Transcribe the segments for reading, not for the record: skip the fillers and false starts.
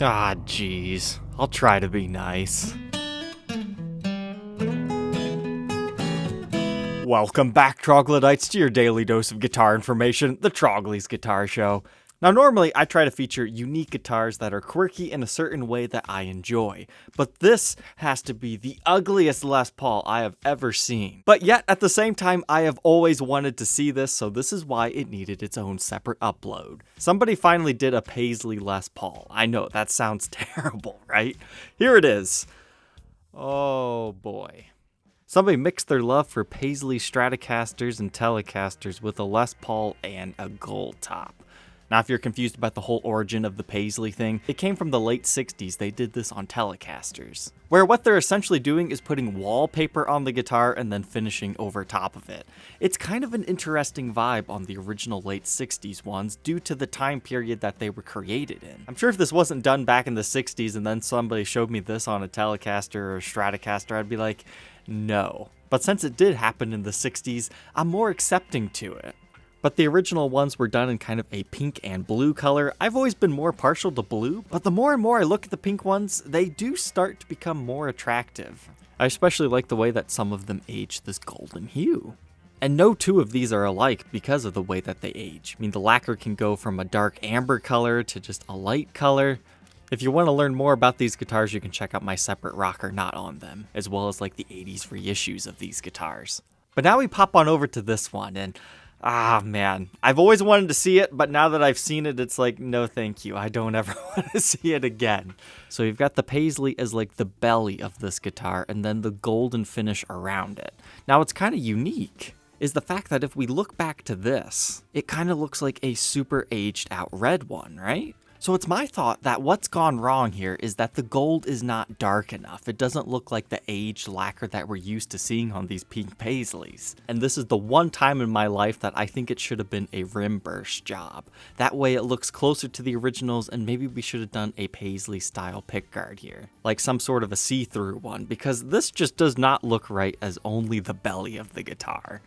Ah, jeez. I'll try to be nice. Welcome back, troglodytes, to your daily dose of guitar information, the Trogly's Guitar Show. Now, normally I try to feature unique guitars that are quirky in a certain way that I enjoy, but this has to be the ugliest Les Paul I have ever seen. But yet, at the same time, I have always wanted to see this, so this is why it needed its own separate upload. Somebody finally did a Paisley Les Paul. I know, that sounds terrible, right? Here it is. Oh boy. Somebody mixed their love for Paisley Stratocasters and Telecasters with a Les Paul and a gold top. Now, if you're confused about the whole origin of the Paisley thing, it came from the late 60s. They did this on Telecasters, where what they're essentially doing is putting wallpaper on the guitar and then finishing over top of it. It's kind of an interesting vibe on the original late 60s ones due to the time period that they were created in. I'm sure if this wasn't done back in the 60s and then somebody showed me this on a Telecaster or a Stratocaster, I'd be like, no. But since it did happen in the 60s, I'm more accepting to it. But the original ones were done in kind of a pink and blue color. I've always been more partial to blue, but the more and more I look at the pink ones, they do start to become more attractive. I especially like the way that some of them age this golden hue. And no two of these are alike because of the way that they age. I mean, the lacquer can go from a dark amber color to just a light color. If you want to learn more about these guitars, you can check out my separate rock or not on them, as well as like the 80s reissues of these guitars. But now we pop on over to this one, and man, I've always wanted to see it, but now that I've seen it, it's like, no thank you, I don't ever want to see it again. So you've got the Paisley as like the belly of this guitar, and then the golden finish around it. Now what's kind of unique is the fact that if we look back to this, it kind of looks like a super aged out red one, right? So it's my thought that what's gone wrong here is that the gold is not dark enough. It doesn't look like the aged lacquer that we're used to seeing on these pink Paisleys. And this is the one time in my life that I think it should have been a rim burst job. That way it looks closer to the originals, and maybe we should have done a Paisley style pickguard here. Like some sort of a see-through one, because this just does not look right as only the belly of the guitar.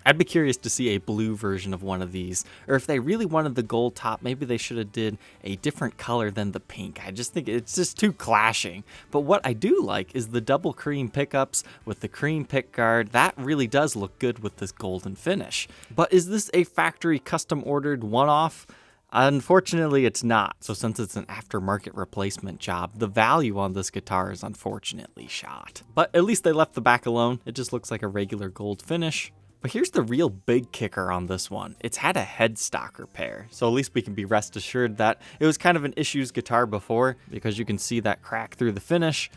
I'd be curious to see a blue version of one of these, or if they really wanted the gold top, maybe they should have did a different color than the pink. I just think it's just too clashing. But what I do like is the double cream pickups with the cream pickguard. That really does look good with this golden finish. But is this a factory custom ordered one-off? Unfortunately, it's not. So since it's an aftermarket replacement job, the value on this guitar is unfortunately shot. But at least they left the back alone. It just looks like a regular gold finish. But here's the real big kicker on this one. It's had a headstock repair, so at least we can be rest assured that it was kind of an issues guitar before, because you can see that crack through the finish.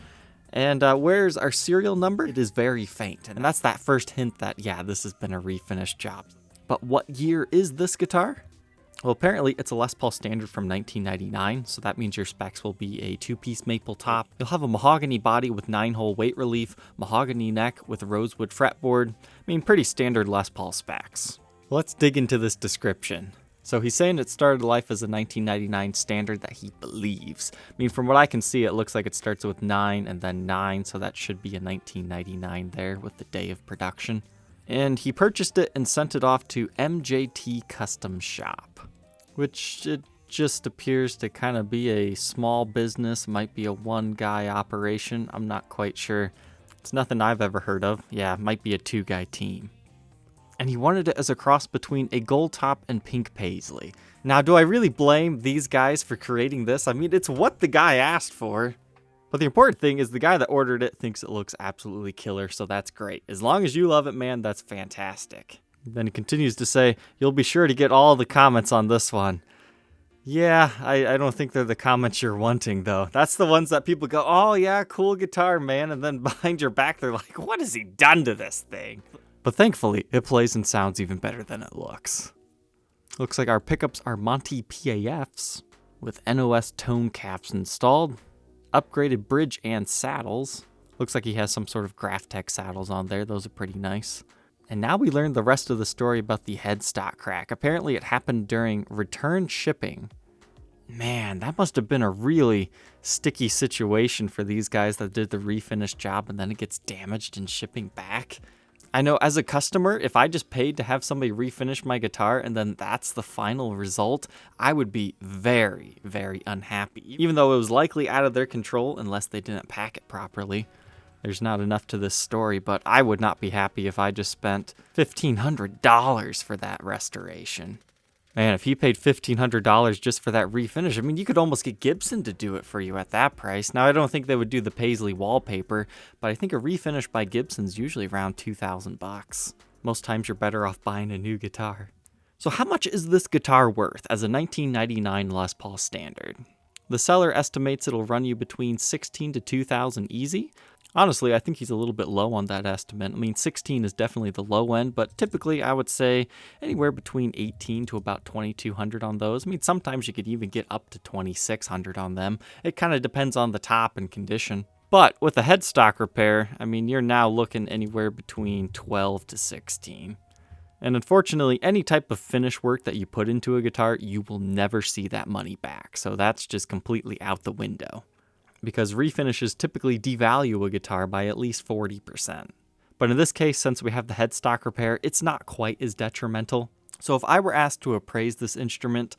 And where's our serial number? It is very faint, and that's that first hint that, yeah, this has been a refinished job. But what year is this guitar? Well, apparently it's a Les Paul Standard from 1999, so that means your specs will be a two-piece maple top. You'll have a mahogany body with 9-hole weight relief, mahogany neck with rosewood fretboard. I mean, pretty standard Les Paul specs. Let's dig into this description. So he's saying it started life as a 1999 Standard that he believes. I mean, from what I can see, it looks like it starts with 9 and then 9, so that should be a 1999 there with the day of production. And he purchased it and sent it off to MJT Custom Shop, which it just appears to kind of be a small business, might be a one-guy operation. I'm not quite sure. It's nothing I've ever heard of. Yeah, it might be a two-guy team. And he wanted it as a cross between a gold top and pink Paisley. Now, do I really blame these guys for creating this? I mean, it's what the guy asked for. But the important thing is the guy that ordered it thinks it looks absolutely killer, so that's great. As long as you love it, man, that's fantastic. Then he continues to say, you'll be sure to get all the comments on this one. Yeah, I don't think they're the comments you're wanting, though. That's the ones that people go, oh yeah, cool guitar, man. And then behind your back, they're like, what has he done to this thing? But thankfully, it plays and sounds even better than it looks. Looks like our pickups are Monty PAFs with NOS tone caps installed. Upgraded bridge and saddles. Looks like he has some sort of Graphtec saddles on there. Those are pretty nice. And now we learned the rest of the story about the headstock crack. Apparently it happened during return shipping. Man, that must have been a really sticky situation for these guys that did the refinished job and then it gets damaged in shipping back. I know as a customer, if I just paid to have somebody refinish my guitar and then that's the final result, I would be very, very unhappy. Even though it was likely out of their control unless they didn't pack it properly. There's not enough to this story, but I would not be happy if I just spent $1,500 for that restoration. Man, if you paid $1,500 just for that refinish, I mean, you could almost get Gibson to do it for you at that price. Now, I don't think they would do the Paisley wallpaper, but I think a refinish by Gibson's usually around $2,000. Most times you're better off buying a new guitar. So how much is this guitar worth as a 1999 Les Paul Standard? The seller estimates it'll run you between $1,600 to $2,000 easy. Honestly, I think he's a little bit low on that estimate. I mean, 16 is definitely the low end, but typically I would say anywhere between 18 to about 2,200 on those. I mean, sometimes you could even get up to 2,600 on them. It kind of depends on the top and condition. But with a headstock repair, I mean, you're now looking anywhere between 12 to 16. And unfortunately, any type of finish work that you put into a guitar, you will never see that money back. So that's just completely out the window, because refinishes typically devalue a guitar by at least 40%. But in this case, since we have the headstock repair, it's not quite as detrimental. So if I were asked to appraise this instrument,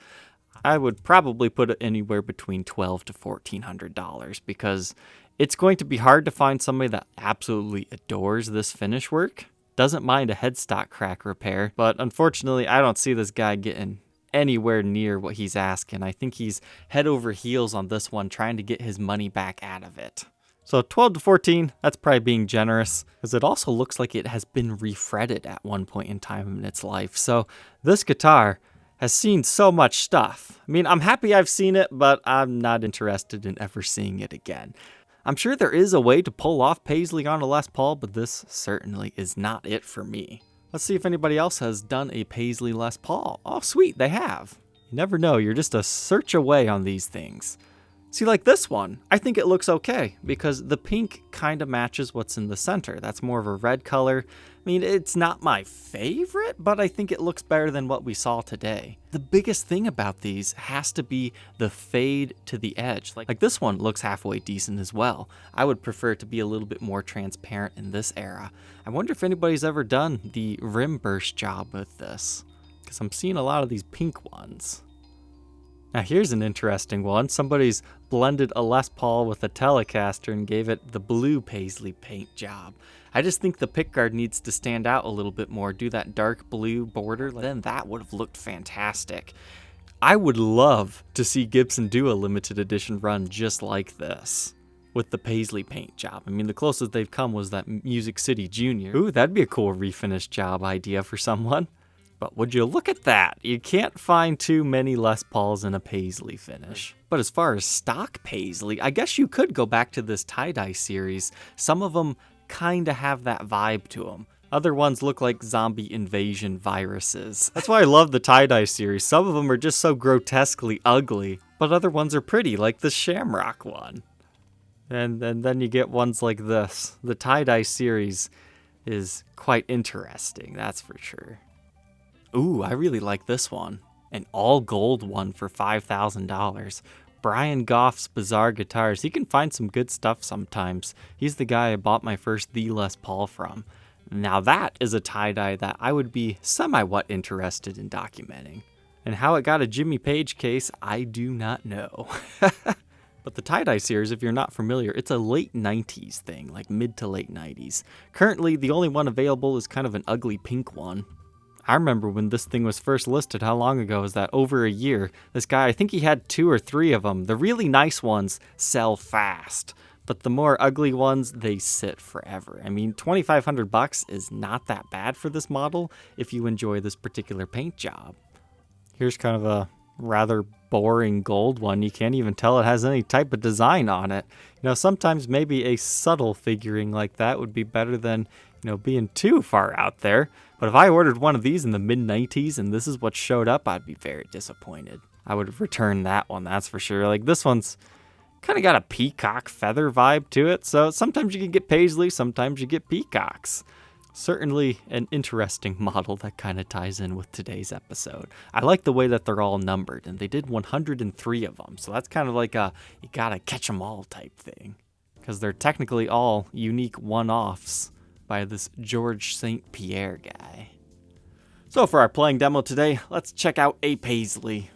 I would probably put it anywhere between $1,200 to $1,400, because it's going to be hard to find somebody that absolutely adores this finish work, doesn't mind a headstock crack repair, but unfortunately, I don't see this guy getting anywhere near what he's asking. I think he's head over heels on this one, trying to get his money back out of it. So 12 to 14, that's probably being generous, because it also looks like it has been refretted at one point in time in its life. So this guitar has seen so much stuff. I mean, I'm happy I've seen it, but I'm not interested in ever seeing it again. I'm sure there is a way to pull off Paisley on a Les Paul, but this certainly is not it for me. Let's see if anybody else has done a Paisley Les Paul. Oh, sweet, they have. You never know, you're just a search away on these things. See, like this one, I think it looks okay, because the pink kind of matches what's in the center. That's more of a red color. I mean, it's not my favorite, but I think it looks better than what we saw today. The biggest thing about these has to be the fade to the edge. Like this one looks halfway decent as well. I would prefer it to be a little bit more transparent in this era. I wonder if anybody's ever done the rim burst job with this, because I'm seeing a lot of these pink ones. Now here's an interesting one. Somebody's blended a Les Paul with a Telecaster and gave it the blue Paisley paint job. I just think the pickguard needs to stand out a little bit more, do that dark blue border, then that would have looked fantastic. I would love to see Gibson do a limited edition run just like this, with the Paisley paint job. I mean, the closest they've come was that Music City Junior. Ooh, that'd be a cool refinish job idea for someone. But would you look at that? You can't find too many Les Pauls in a Paisley finish. But as far as stock Paisley, I guess you could go back to this Tye-Dye series. Some of them kind of have that vibe to them. Other ones look like zombie invasion viruses. That's why I love the Tye-Dye series. Some of them are just so grotesquely ugly, but other ones are pretty, like the Shamrock one. And then you get ones like this. The Tye-Dye series is quite interesting, that's for sure. Ooh, I really like this one. An all gold one for $5,000. Brian Goff's Bizarre Guitars. He can find some good stuff sometimes. He's the guy I bought my first The Les Paul from. Now that is a tie-dye that I would be somewhat interested in documenting. And how it got a Jimmy Page case, I do not know. But the Tye-Dye series, if you're not familiar, it's a late 90s thing, like mid to late 90s. Currently, the only one available is kind of an ugly pink one. I remember when this thing was first listed, how long ago was that? Over a year. This guy, I think he had 2 or 3 of them. The really nice ones sell fast, but the more ugly ones, they sit forever. I mean, $2,500 is not that bad for this model if you enjoy this particular paint job. Here's kind of a rather boring gold one. You can't even tell it has any type of design on it. You know, sometimes maybe a subtle figuring like that would be better than, you know, being too far out there. But if I ordered one of these in the mid-90s and this is what showed up, I'd be very disappointed. I would return that one, that's for sure. Like, this one's kind of got a peacock feather vibe to it. So sometimes you can get Paisley, sometimes you get peacocks. Certainly an interesting model that kind of ties in with today's episode. I like the way that they're all numbered, and they did 103 of them. So that's kind of like a you gotta catch them all type thing, because they're technically all unique one-offs by this George St. Pierre guy. So for our playing demo today, let's check out a Paisley.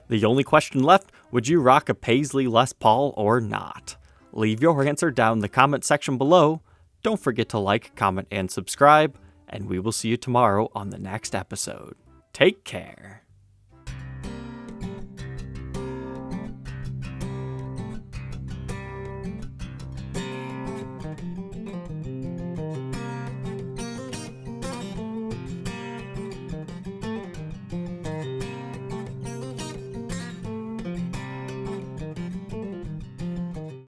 The only question left, would you rock a Paisley Les Paul or not? Leave your answer down in the comment section below. Don't forget to like, comment, and subscribe, and we will see you tomorrow on the next episode. Take care.